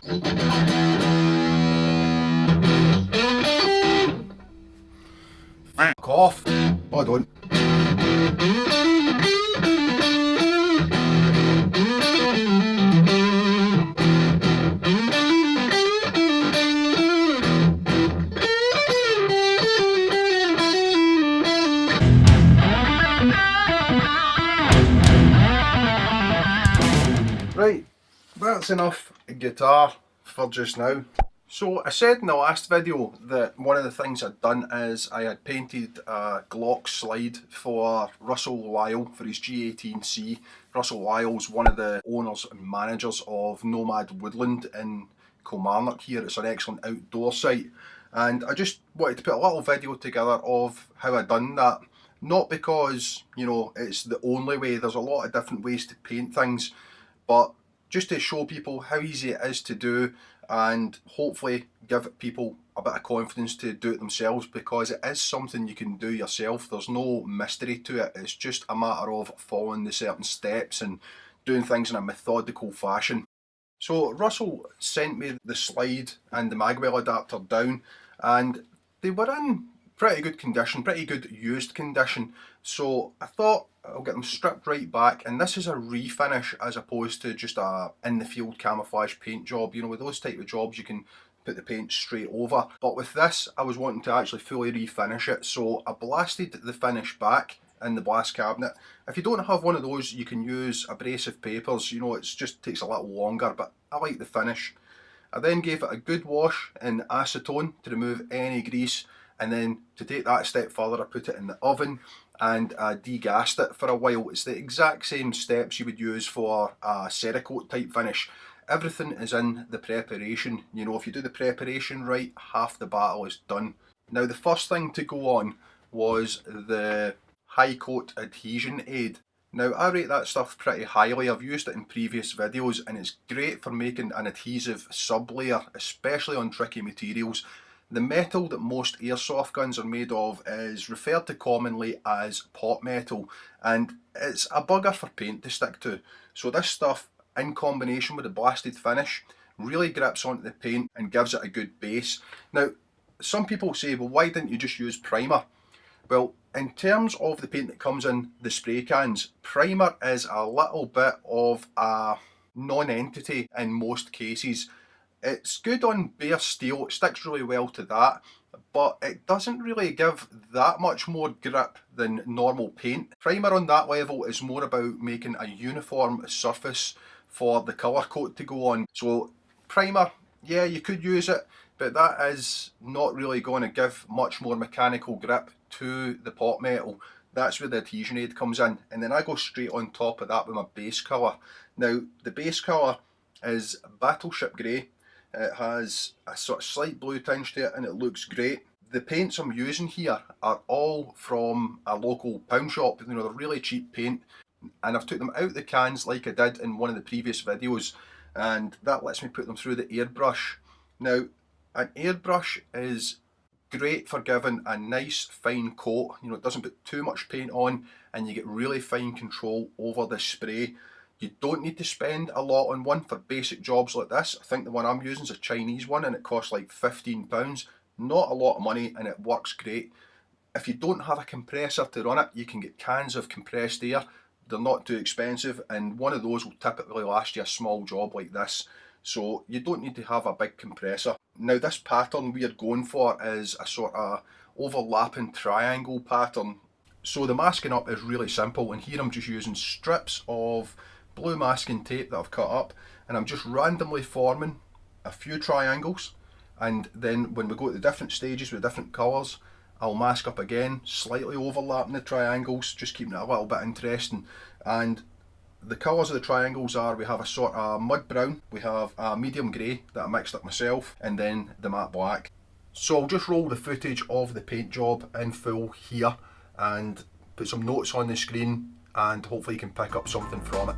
Fuck off. Oh, I don't. Right, that's enough guitar for just now. So I said in the last video that one of the things I'd done is I had painted a Glock slide for Russell Lyall for his G18C. Russell Lyall's one of the owners and managers of Nomad Woodland in Kilmarnock here. It's an excellent outdoor site, and I just wanted to put a little video together of how I done that. Not because, you know, it's the only way, there's a lot of different ways to paint things, but just to show people how easy it is to do and hopefully give people a bit of confidence to do it themselves, because it is something you can do yourself. There's no mystery to it. It's just a matter of following the certain steps and doing things in a methodical fashion. So Russell sent me the slide and the magwell adapter down, and they were in pretty good condition, pretty good used condition. So I thought I'll get them stripped right back, and this is a refinish as opposed to just a in the field camouflage paint job. You know, with those type of jobs you can put the paint straight over, but with this I was wanting to actually fully refinish it, so I blasted the finish back in the blast cabinet. If you don't have one of those, you can use abrasive papers. You know, it just takes a little longer, but I like the finish. I then gave it a good wash in acetone to remove any grease, and then to take that a step further I put it in the oven and I degassed it for a while. It's the exact same steps you would use for a Cerakote type finish. Everything is in the preparation. You know, if you do the preparation right, half the battle is done. Now the first thing to go on was the high coat adhesion aid. Now I rate that stuff pretty highly. I've used it in previous videos and it's great for making an adhesive sub-layer, especially on tricky materials. The metal that most airsoft guns are made of is referred to commonly as pot metal, and it's a bugger for paint to stick to. So this stuff, in combination with the blasted finish, really grips onto the paint and gives it a good base. Now, some people say, well, why didn't you just use primer? Well, in terms of the paint that comes in the spray cans, primer is a little bit of a non-entity in most cases. It's good on bare steel, it sticks really well to that, but it doesn't really give that much more grip than normal paint. Primer on that level is more about making a uniform surface for the colour coat to go on. So primer, yeah, you could use it, but that is not really going to give much more mechanical grip to the pot metal. That's where the adhesion aid comes in, and then I go straight on top of that with my base colour. Now the base colour is Battleship Grey. It has a sort of slight blue tinge to it and it looks great. The paints I'm using here are all from a local pound shop. You know, they're really cheap paint, and I've took them out the cans like I did in one of the previous videos, and that lets me put them through the airbrush. Now, an airbrush is great for giving a nice fine coat. You know, it doesn't put too much paint on and you get really fine control over the spray. You don't need to spend a lot on one for basic jobs like this. I think the one I'm using is a Chinese one and it costs like £15. Not a lot of money and it works great. If you don't have a compressor to run it, you can get cans of compressed air. They're not too expensive, and one of those will typically last you a small job like this. So you don't need to have a big compressor. Now this pattern we are going for is a sort of overlapping triangle pattern. So the masking up is really simple, and here I'm just using strips of blue masking tape that I've cut up, and I'm just randomly forming a few triangles, and then when we go to the different stages with different colours, I'll mask up again, slightly overlapping the triangles, just keeping it a little bit interesting. And the colours of the triangles are, we have a sort of mud brown, we have a medium grey that I mixed up myself, and then the matte black. So I'll just roll the footage of the paint job in full here and put some notes on the screen, and hopefully you can pick up something from it.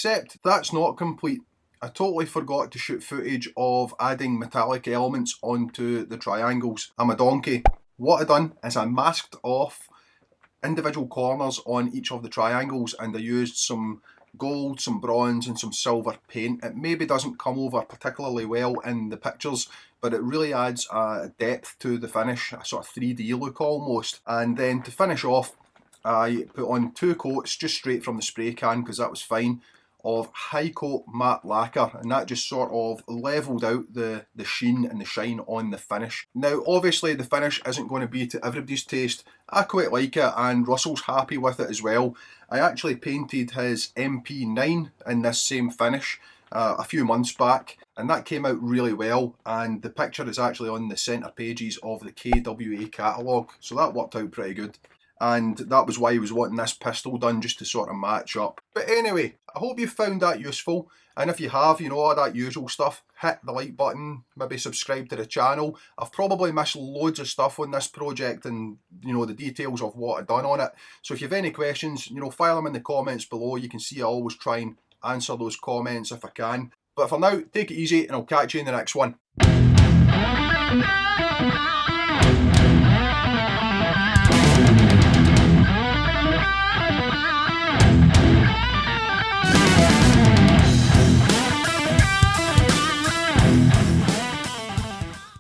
Except that's not complete. I totally forgot to shoot footage of adding metallic elements onto the triangles. I'm a donkey. What I done is I masked off individual corners on each of the triangles, and I used some gold, some bronze and some silver paint. It maybe doesn't come over particularly well in the pictures, but it really adds a depth to the finish, a sort of 3D look almost. And then to finish off, I put on 2 coats just straight from the spray can, because that was fine, of high coat matte lacquer, and that just sort of levelled out the sheen and the shine on the finish. Now obviously the finish isn't going to be to everybody's taste. I quite like it, and Russell's happy with it as well. I actually painted his MP9 in this same finish a few months back, and that came out really well, and the picture is actually on the centre pages of the KWA catalogue, so that worked out pretty good. And that was why he was wanting this pistol done, just to sort of match up. But anyway, I hope you found that useful, and if you have, you know, all that usual stuff, hit the like button, maybe subscribe to the channel. I've probably missed loads of stuff on this project, and you know, the details of what I've done on it. So if you have any questions, you know, file them in the comments below. You can see I always try and answer those comments if I can. But for now, take it easy, and I'll catch you in the next one.